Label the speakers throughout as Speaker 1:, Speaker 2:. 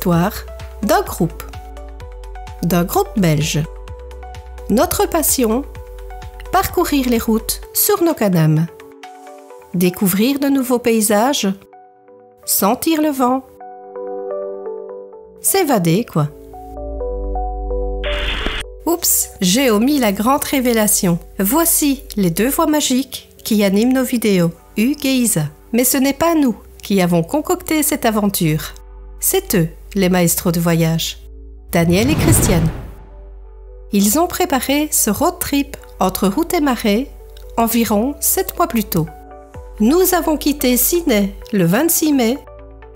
Speaker 1: l'histoire d'un groupe belge. Notre passion, parcourir les routes sur nos canames, découvrir de nouveaux paysages, sentir le vent, s'évader quoi. Oups, j'ai omis la grande révélation. Voici les 2 voix magiques qui animent nos vidéos, Hugues et Isa. Mais ce n'est pas nous qui avons concocté cette aventure. C'est eux, les maestros de voyage, Daniel et Christiane. Ils ont préparé ce road trip entre route et marais environ 7 mois plus tôt. Nous avons quitté Sydney le 26 mai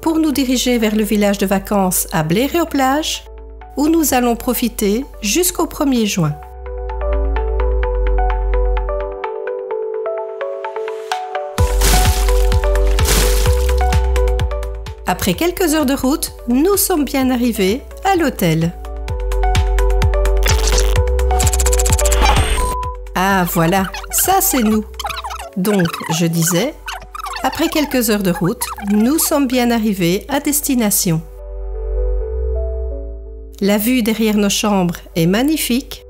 Speaker 1: pour nous diriger vers le village de vacances à Bléré-aux-Plages où nous allons profiter jusqu'au 1er juin. Après quelques heures de route, nous sommes bien arrivés à l'hôtel. Ah voilà, ça c'est nous. Donc, je disais, après quelques heures de route, nous sommes bien arrivés à destination. La vue derrière nos chambres est magnifique.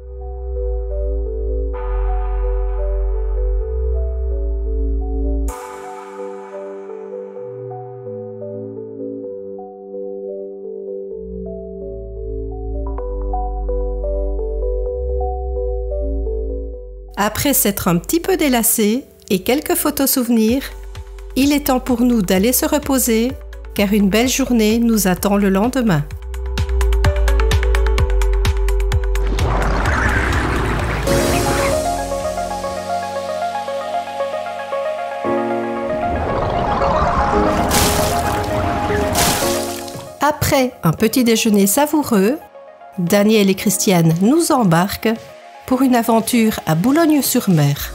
Speaker 1: Après s'être un petit peu délassés et quelques photos souvenirs, il est temps pour nous d'aller se reposer car une belle journée nous attend le lendemain. Après un petit déjeuner savoureux, Daniel et Christiane nous embarquent pour une aventure à Boulogne-sur-Mer.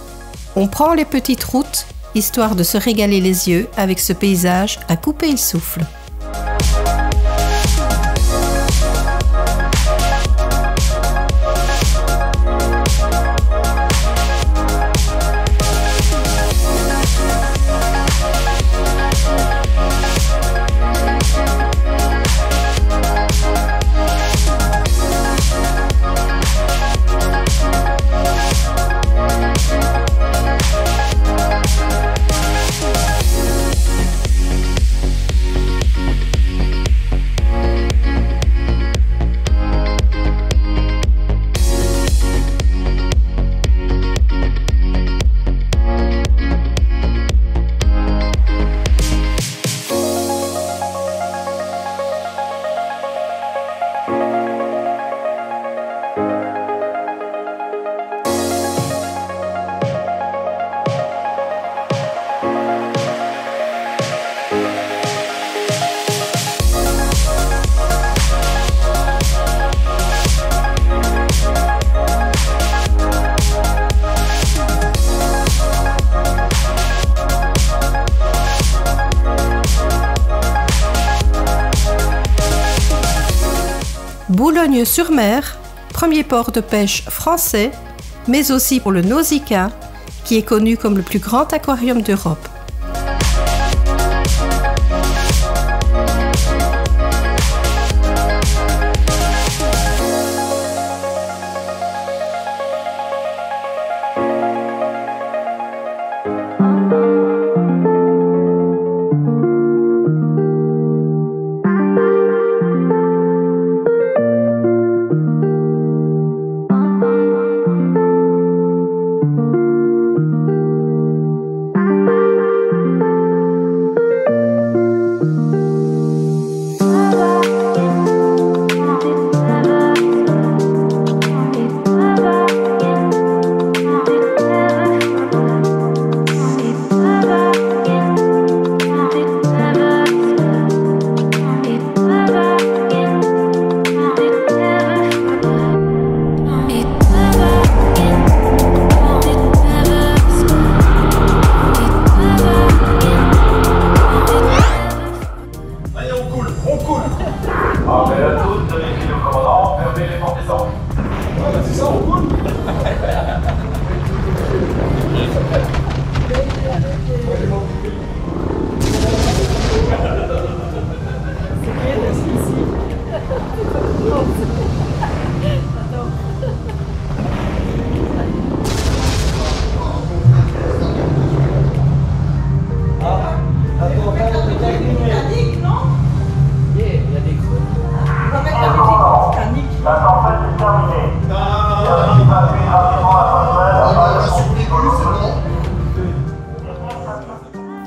Speaker 1: On prend les petites routes, histoire de se régaler les yeux avec ce paysage à couper le souffle. Boulogne-sur-Mer, premier port de pêche français, mais aussi pour le Nausicaa, qui est connu comme le plus grand aquarium d'Europe.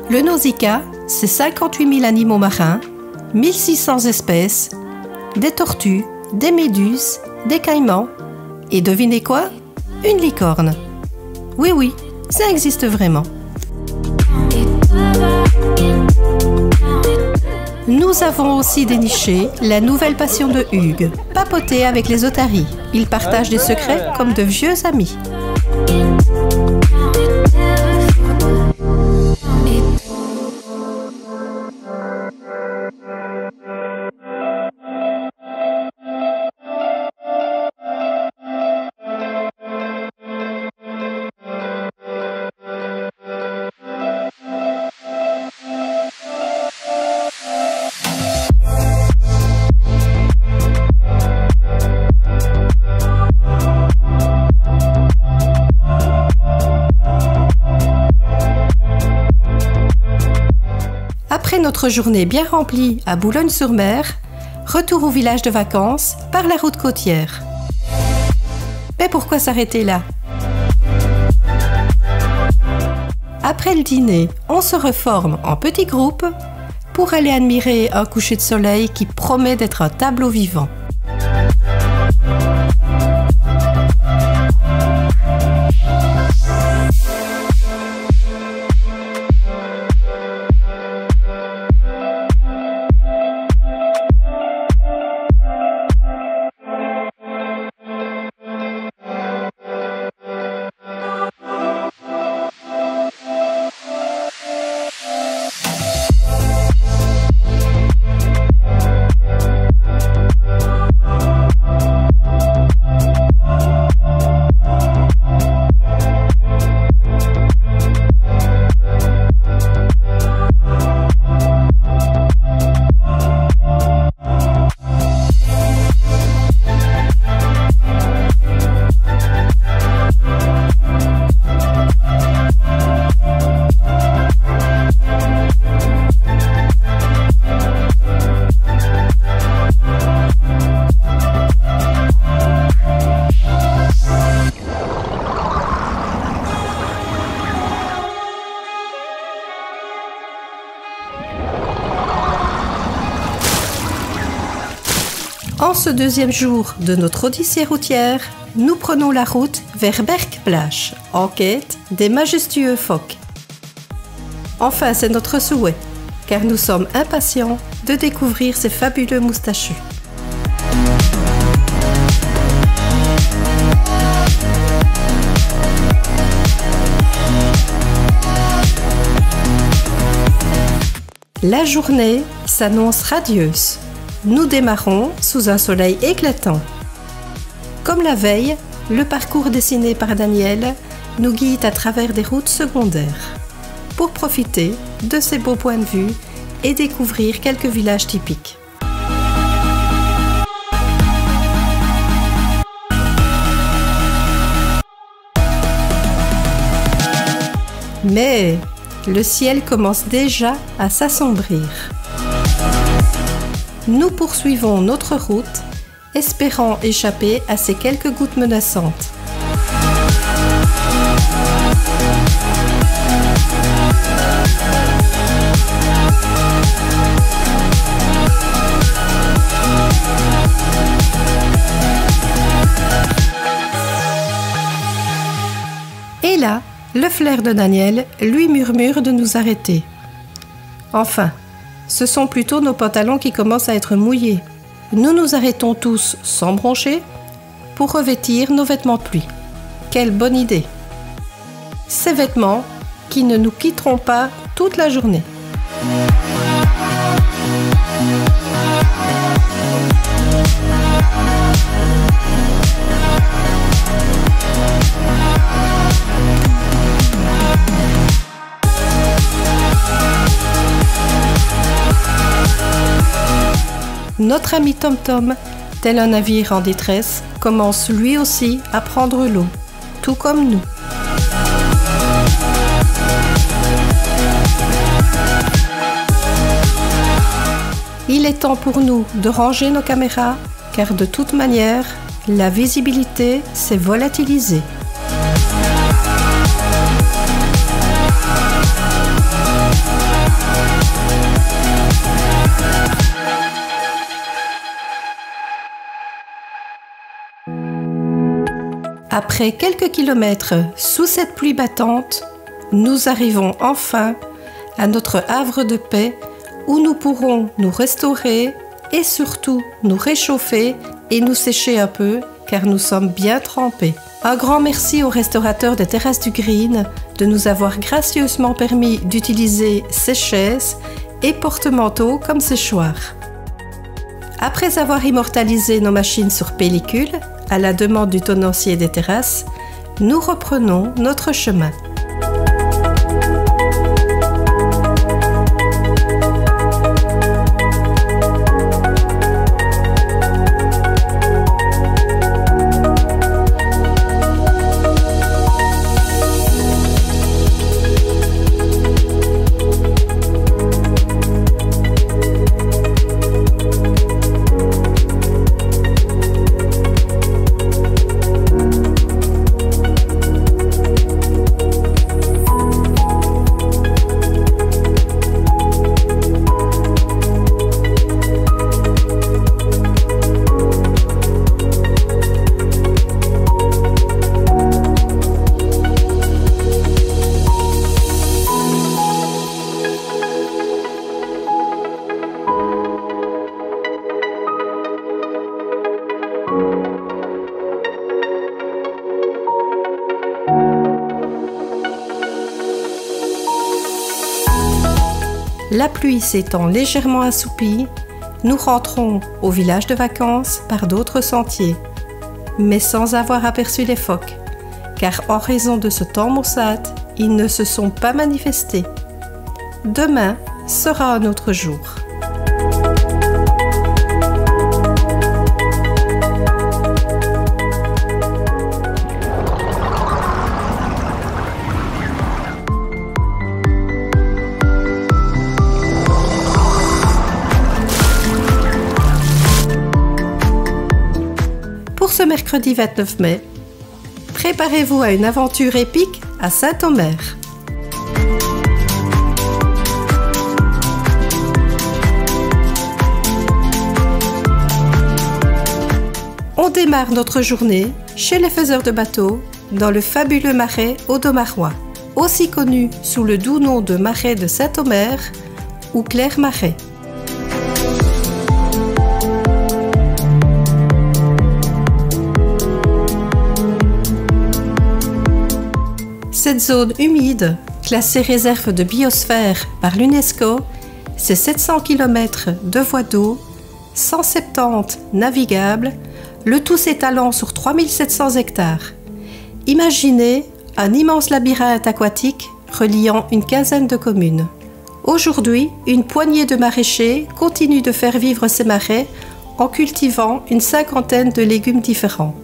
Speaker 1: Le Nausicaa, c'est 58 000 animaux marins, 1600 espèces, des tortues, des méduses, des caïmans, et devinez quoi? Une licorne. Oui, oui, ça existe vraiment. Nous avons aussi déniché la nouvelle passion de Hugues, papoter avec les otaries. Ils partagent des secrets comme de vieux amis. Après notre journée bien remplie à Boulogne-sur-Mer, retour au village de vacances par la route côtière. Mais pourquoi s'arrêter là? Après le dîner, on se reforme en petits groupes pour aller admirer un coucher de soleil qui promet d'être un tableau vivant. En ce deuxième jour de notre odyssée routière, nous prenons la route vers Berck-Plage, en quête des majestueux phoques. Enfin, c'est notre souhait, car nous sommes impatients de découvrir ces fabuleux moustachus. La journée s'annonce radieuse. Nous démarrons sous un soleil éclatant. Comme la veille, le parcours dessiné par Daniel nous guide à travers des routes secondaires pour profiter de ces beaux points de vue et découvrir quelques villages typiques. Mais le ciel commence déjà à s'assombrir. Nous poursuivons notre route, espérant échapper à ces quelques gouttes menaçantes. Et là, le flair de Daniel lui murmure de nous arrêter. Enfin, ce sont plutôt nos pantalons qui commencent à être mouillés. Nous nous arrêtons tous sans broncher pour revêtir nos vêtements de pluie. Quelle bonne idée! Ces vêtements qui ne nous quitteront pas toute la journée. Notre ami Tom Tom, tel un navire en détresse, commence lui aussi à prendre l'eau, tout comme nous. Il est temps pour nous de ranger nos caméras, car de toute manière, la visibilité s'est volatilisée. Après quelques kilomètres sous cette pluie battante, nous arrivons enfin à notre havre de paix où nous pourrons nous restaurer et surtout nous réchauffer et nous sécher un peu car nous sommes bien trempés. Un grand merci aux restaurateurs des Terrasses du Green de nous avoir gracieusement permis d'utiliser ces chaises et porte-manteaux comme séchoir. Après avoir immortalisé nos machines sur pellicule, à la demande du tenancier des terrasses, nous reprenons notre chemin. La pluie s'étant légèrement assoupie, nous rentrons au village de vacances par d'autres sentiers, mais sans avoir aperçu les phoques, car en raison de ce temps maussade, ils ne se sont pas manifestés. Demain sera un autre jour. Pour ce mercredi 29 mai, préparez-vous à une aventure épique à Saint-Omer. On démarre notre journée chez les faiseurs de bateaux dans le fabuleux marais Audomarois, aussi connu sous le doux nom de marais de Saint-Omer ou Clair-Marais. Cette zone humide, classée réserve de biosphère par l'UNESCO, c'est 700 km de voies d'eau, 170 navigables, le tout s'étalant sur 3700 hectares. Imaginez un immense labyrinthe aquatique reliant une quinzaine de communes. Aujourd'hui, une poignée de maraîchers continue de faire vivre ces marais en cultivant une cinquantaine de légumes différents.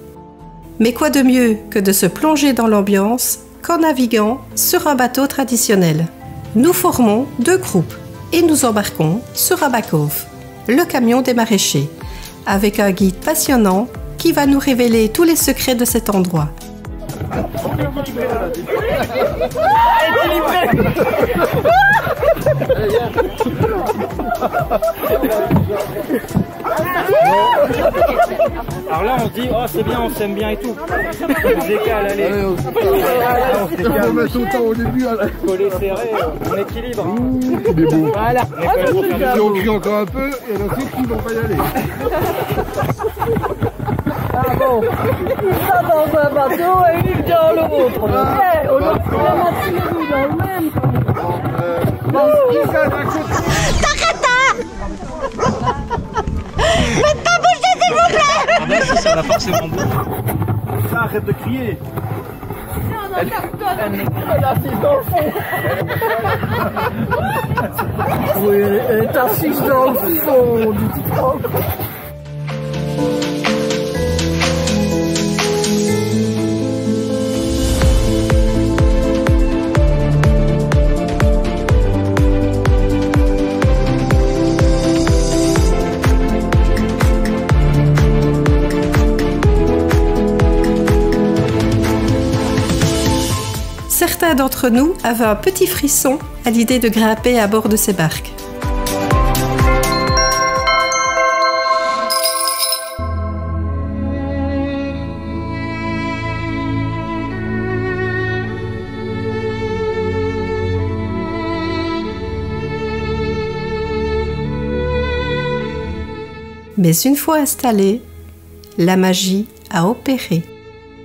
Speaker 1: Mais quoi de mieux que de se plonger dans l'ambiance qu'en naviguant sur un bateau traditionnel. Nous formons deux groupes et nous embarquons sur un back-off, le camion des maraîchers, avec un guide passionnant qui va nous révéler tous les secrets de cet endroit.
Speaker 2: Alors là on se dit oh c'est bien, on s'aime bien et tout. On se décale, allez. On se décale. On met autant au début. Collé serré, on équilibre.
Speaker 3: C'est beau.
Speaker 2: Voilà.
Speaker 3: Si on crie encore un peu, il y en a d'autres qui vont pas y aller.
Speaker 4: Ah bon, ça dans un bateau et une dans l'autre. On a tous les deux dans le même.
Speaker 5: Faites pas bouger s'il vous plaît.
Speaker 2: Ah ben si ça va forcément bouger.
Speaker 3: Ça, arrête de crier.
Speaker 4: Elle est assise dans le fond. Oui, elle est assise dans le fond du titre.
Speaker 1: Certains d'entre nous avaient un petit frisson à l'idée de grimper à bord de ces barques. Mais une fois installée, la magie a opéré.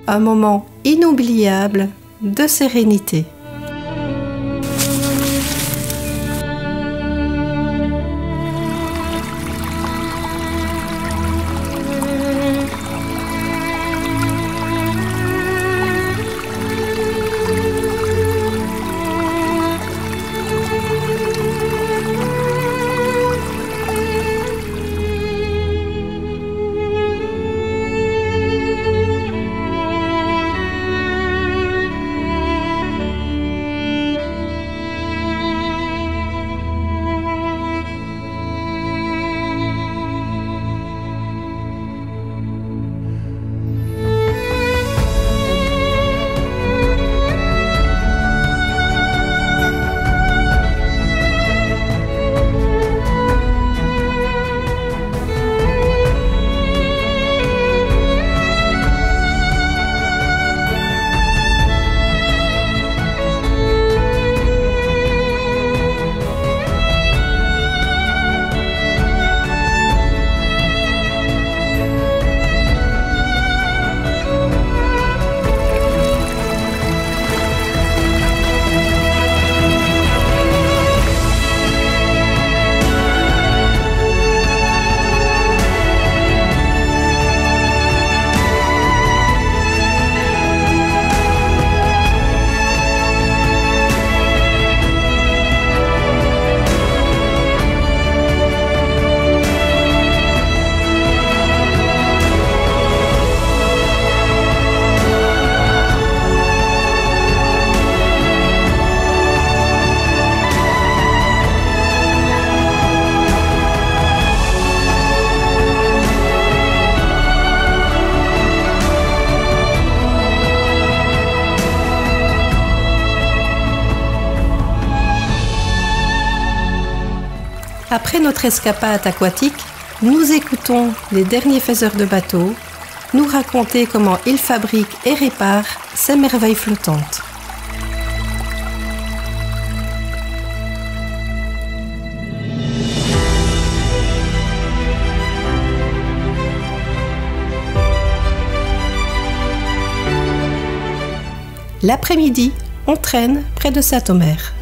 Speaker 1: Un moment inoubliable de sérénité. Après notre escapade aquatique, nous écoutons les derniers faiseurs de bateaux nous raconter comment ils fabriquent et réparent ces merveilles flottantes. L'après-midi, on traîne près de Saint-Omer.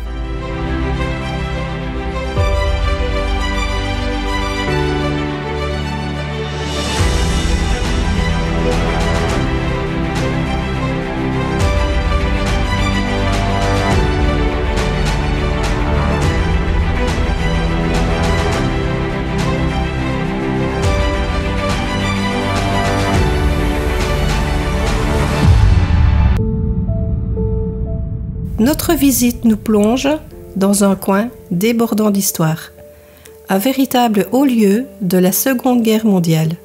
Speaker 1: Notre visite nous plonge dans un coin débordant d'histoire, un véritable haut lieu de la Seconde Guerre mondiale.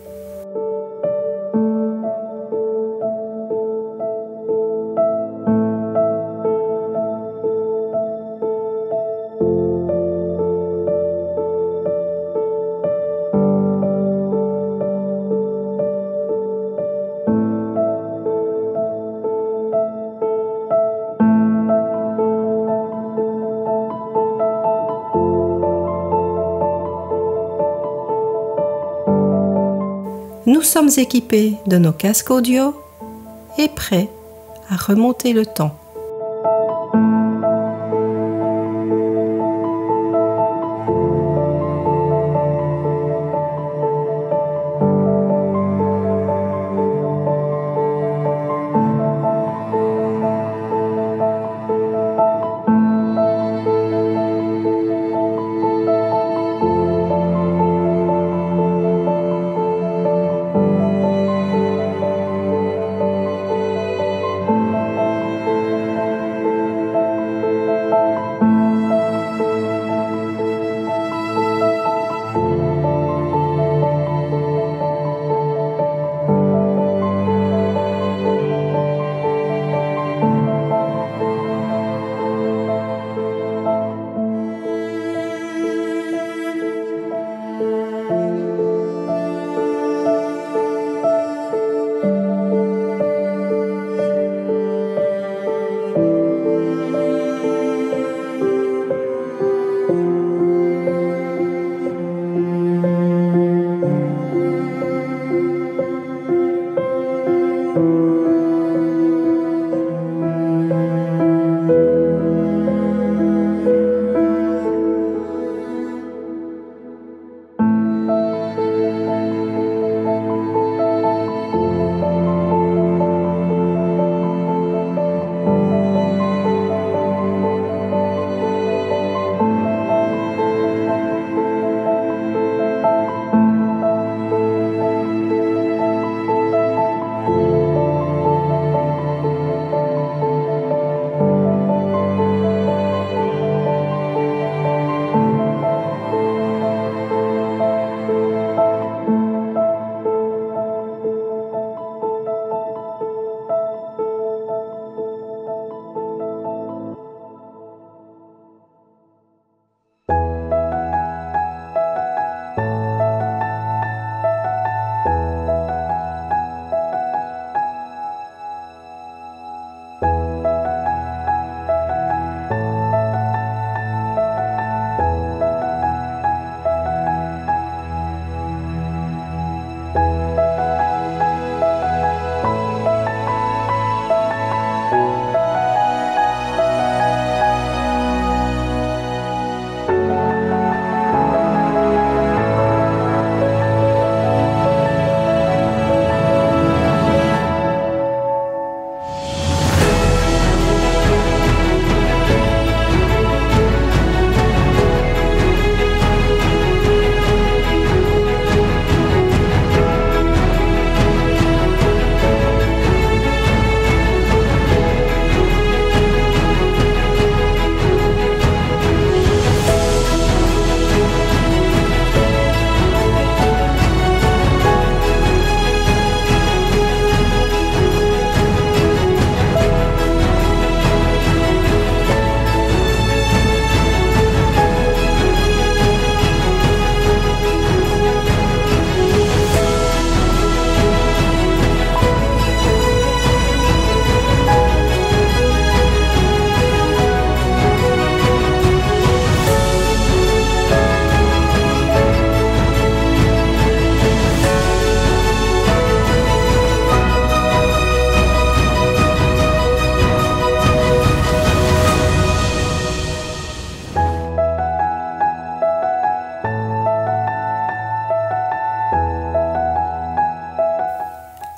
Speaker 1: Nous sommes équipés de nos casques audio et prêts à remonter le temps.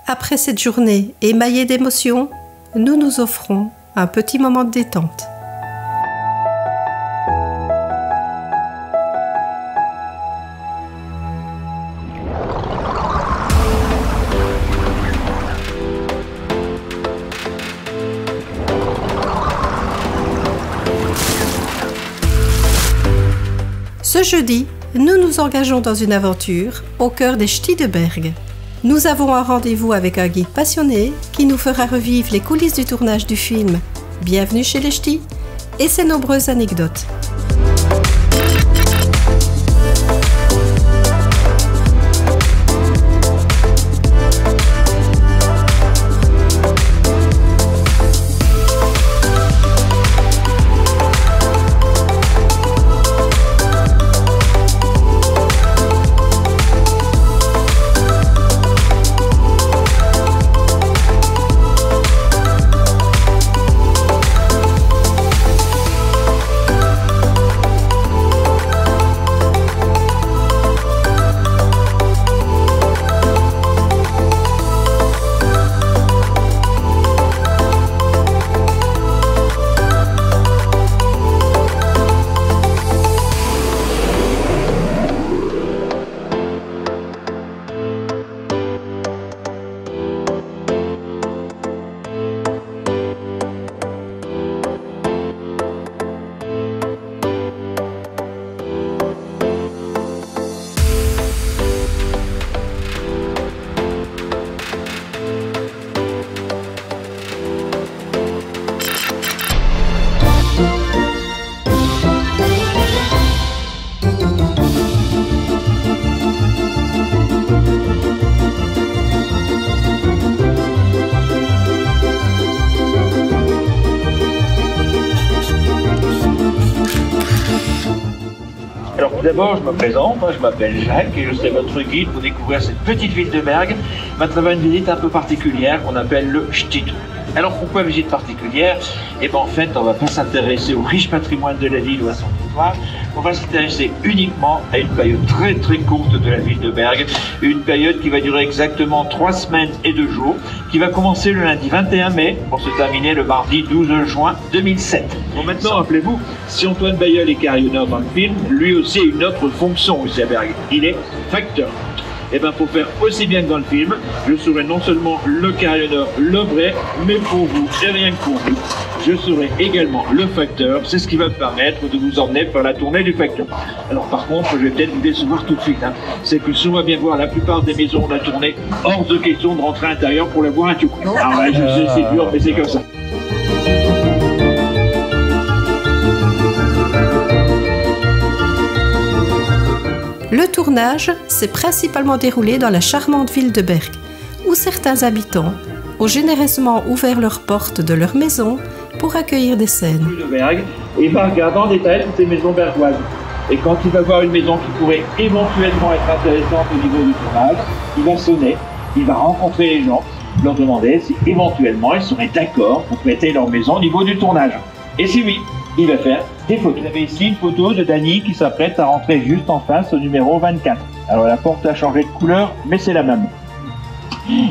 Speaker 1: Après cette journée émaillée d'émotions, nous nous offrons un petit moment de détente. Ce jeudi, nous nous engageons dans une aventure au cœur des Ch'tis de Bergues. Nous avons un rendez-vous avec un guide passionné qui nous fera revivre les coulisses du tournage du film Bienvenue chez les Ch'tis et ses nombreuses anecdotes.
Speaker 6: D'abord, je me présente, je m'appelle Jacques et je serai votre guide pour découvrir cette petite ville de Bergues à travers une visite un peu particulière qu'on appelle le Ch'ti Tour. Alors pourquoi visite particulière? Eh bien en fait, on ne va pas s'intéresser au riche patrimoine de la ville ou à son histoire, on va s'intéresser uniquement à une période très très courte de la ville de Bergues, une période qui va durer exactement 3 semaines et 2 jours, qui va commencer le lundi 21 mai pour se terminer le mardi 12 juin 2007. Bon maintenant, rappelez-vous, si Antoine Bailleul est carillonneur dans le film, lui aussi a une autre fonction ici à Bergues, il est facteur. Et bien pour faire aussi bien que dans le film, je serai non seulement le carillonneur, le vrai, mais pour vous et rien que pour vous, je serai également le facteur. C'est ce qui va me permettre de vous emmener faire la tournée du facteur. Alors par contre, je vais peut-être vous décevoir tout de suite. C'est que si on va bien voir la plupart des maisons de la tournée, hors de question de rentrer à l'intérieur pour la voir un tout. Ah ouais, je sais, c'est dur, mais c'est comme ça.
Speaker 1: Le tournage s'est principalement déroulé dans la charmante ville de Bergues, où certains habitants ont généreusement ouvert leurs portes de leur maison pour accueillir des scènes.
Speaker 6: De Bergues, et il va regarder en détail toutes ces maisons bergoises. Et quand il va voir une maison qui pourrait éventuellement être intéressante au niveau du tournage, il va sonner, il va rencontrer les gens, leur demander si éventuellement ils seraient d'accord pour prêter leur maison au niveau du tournage. Et si oui, il va faire des photos. Vous avez ici une photo de Dany qui s'apprête à rentrer juste en face au numéro 24. Alors la porte a changé de couleur, mais c'est la même.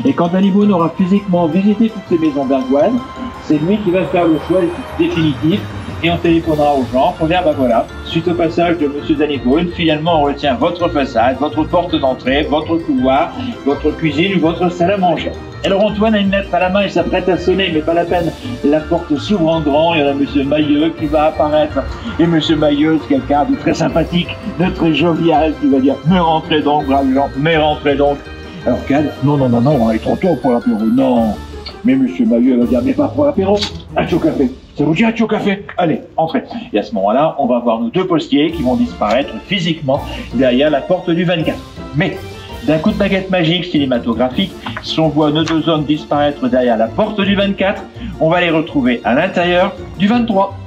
Speaker 6: Et quand Danny Boone aura physiquement visité toutes ces maisons bergouines, c'est lui qui va faire le choix définitif et on téléphonera aux gens pour dire bah voilà, suite au passage de Monsieur Danny Boone, finalement on retient votre façade, votre porte d'entrée, votre couloir, votre cuisine ou votre salle à manger. Alors Antoine a une lettre à la main, il s'apprête à sonner, mais pas la peine. La porte s'ouvre en grand, il y en a Monsieur Mailleux qui va apparaître. Et Monsieur Mailleux, c'est quelqu'un de très sympathique, de très jovial, qui va dire « Mais rentrez donc, braves gens, mais rentrez donc ». Alors Cad, non, il est trop tôt pour l'apéro, non. Mais Monsieur Mailleux va dire « Mais pas pour l'apéro, un chaud café ». Ça vous dit un chaud café? Allez, entrez. Et à ce moment-là, on va voir nos deux postiers qui vont disparaître physiquement derrière la porte du 24. Mais d'un coup de baguette magique cinématographique, si on voit nos deux hommes disparaître derrière la porte du 24, on va les retrouver à l'intérieur du 23.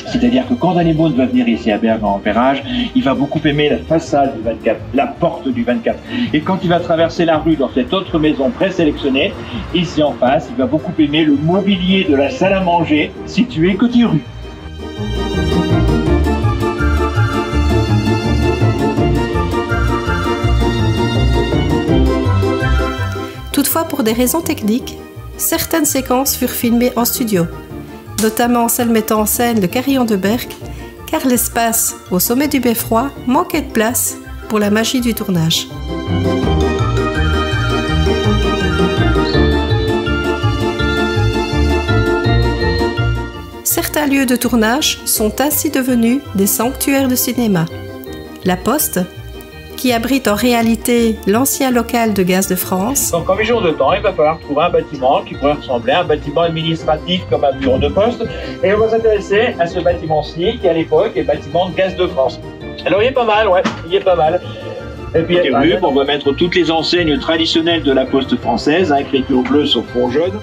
Speaker 6: C'est-à-dire que quand Danny Boone va venir ici à Bergen-en-Pérage, il va beaucoup aimer la façade du 24, la porte du 24. Et quand il va traverser la rue dans cette autre maison présélectionnée, ici en face, il va beaucoup aimer le mobilier de la salle à manger située côté rue.
Speaker 1: Toutefois, pour des raisons techniques, certaines séquences furent filmées en studio, notamment celle mettant en scène le carillon de Berck, car l'espace au sommet du beffroi manquait de place pour la magie du tournage. Certains lieux de tournage sont ainsi devenus des sanctuaires de cinéma. La Poste, qui abrite en réalité l'ancien local de Gaz de France.
Speaker 6: Donc en 8 jours de temps, il va falloir trouver un bâtiment qui pourrait ressembler à un bâtiment administratif comme un bureau de poste. Et on va s'intéresser à ce bâtiment-ci qui à l'époque est le bâtiment de Gaz de France. Alors il est pas mal, ouais, il est pas mal. Et puis on va mettre toutes les enseignes traditionnelles de la Poste française, avec l'écriture bleue sur fond jaune.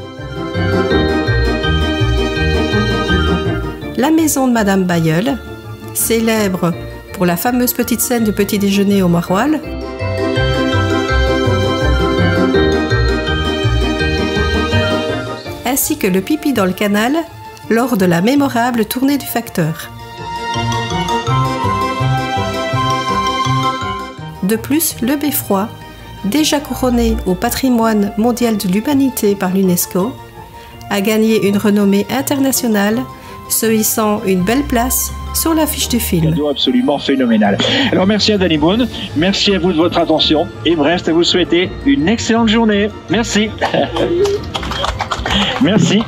Speaker 1: La maison de Madame Bailleul, célèbre pour la fameuse petite scène du petit déjeuner au maroilles, ainsi que le pipi dans le canal lors de la mémorable tournée du Facteur. De plus, le beffroi, déjà couronné au patrimoine mondial de l'humanité par l'UNESCO, a gagné une renommée internationale, se hissant une belle place sur l'affiche du film.
Speaker 6: Cadeau absolument phénoménal. Alors merci à Danny Boone, merci à vous de votre attention. Il me reste à vous souhaiter une excellente journée. Merci. Merci.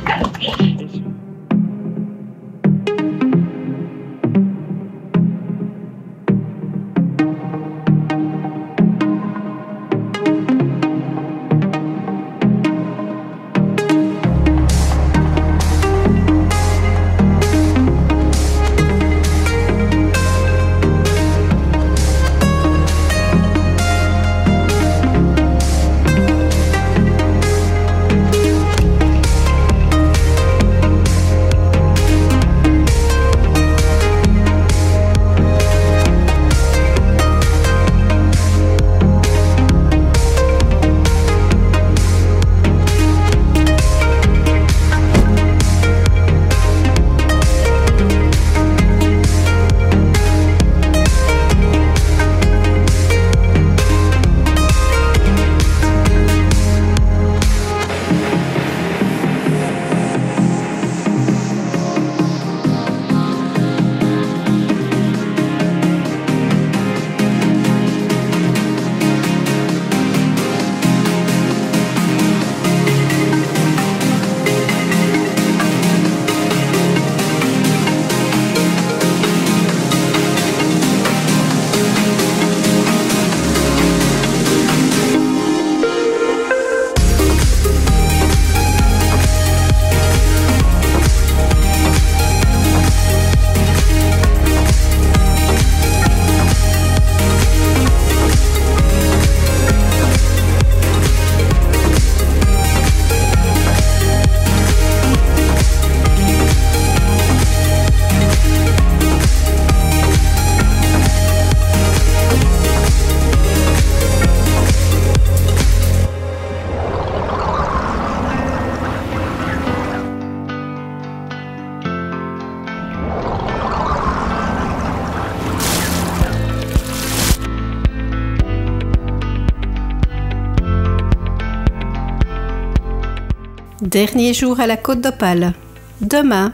Speaker 1: Dernier jour à la Côte d'Opale. Demain,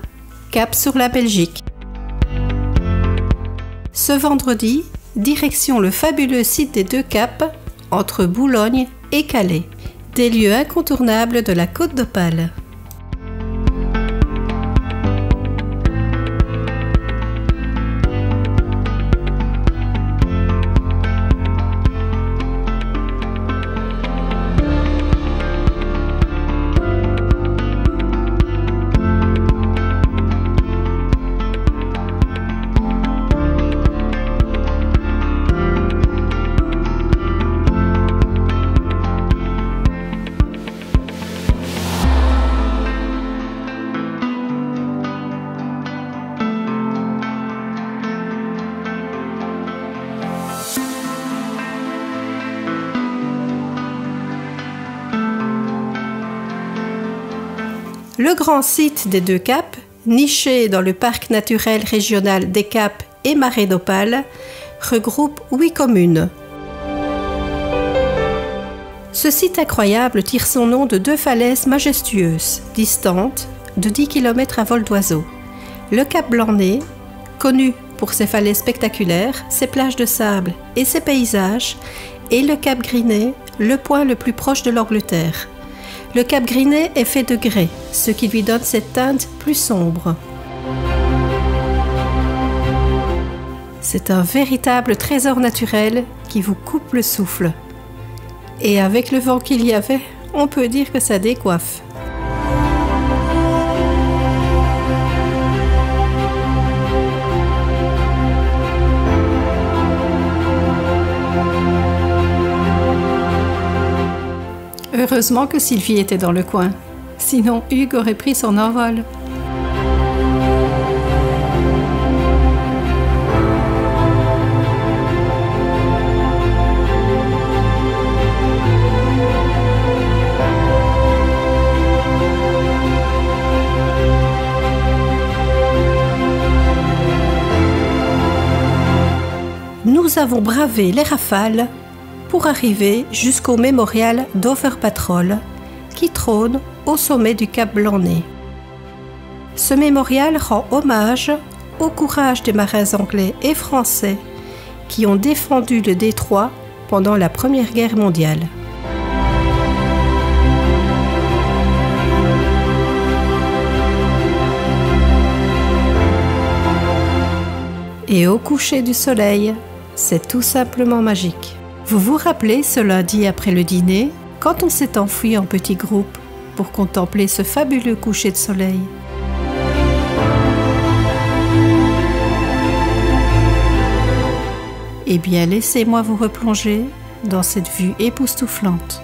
Speaker 1: cap sur la Belgique. Ce vendredi, direction le fabuleux site des Deux Caps, entre Boulogne et Calais, des lieux incontournables de la Côte d'Opale. Le grand site des Deux Caps, niché dans le parc naturel régional des Caps et Marais d'Opale, regroupe 8 communes. Ce site incroyable tire son nom de 2 falaises majestueuses, distantes de 10 km à vol d'oiseau. Le Cap Blanc-Nez, connu pour ses falaises spectaculaires, ses plages de sable et ses paysages, et le Cap Grinet, le point le plus proche de l'Angleterre. Le Cap Grinet est fait de grès, ce qui lui donne cette teinte plus sombre. C'est un véritable trésor naturel qui vous coupe le souffle. Et avec le vent qu'il y avait, on peut dire que ça décoiffe. Heureusement que Sylvie était dans le coin, sinon Hugues aurait pris son envol. Nous avons bravé les rafales pour arriver jusqu'au mémorial Dover Patrol qui trône au sommet du Cap Blanc-Nez. Ce mémorial rend hommage au courage des marins anglais et français qui ont défendu le détroit pendant la Première Guerre mondiale. Et au coucher du soleil, c'est tout simplement magique. Vous vous rappelez ce lundi après le dîner, quand on s'est enfui en petits groupes pour contempler ce fabuleux coucher de soleil? Eh bien, laissez-moi vous replonger dans cette vue époustouflante.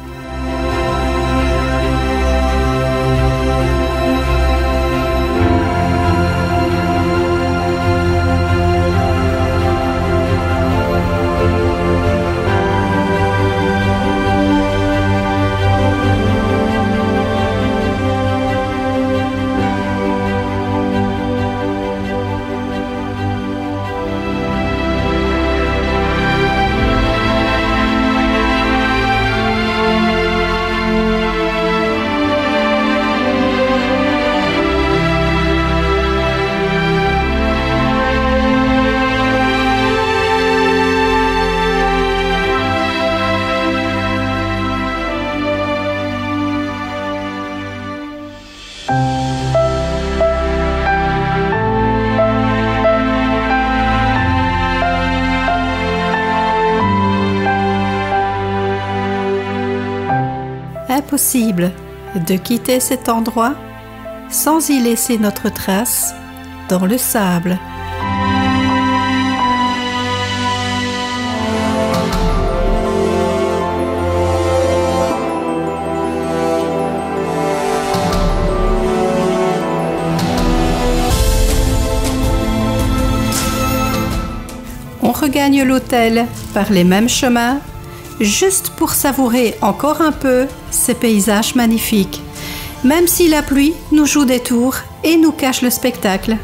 Speaker 1: Impossible de quitter cet endroit sans y laisser notre trace dans le sable. On regagne l'hôtel par les mêmes chemins, juste pour savourer encore un peu ces paysages magnifiques, même si la pluie nous joue des tours et nous cache le spectacle.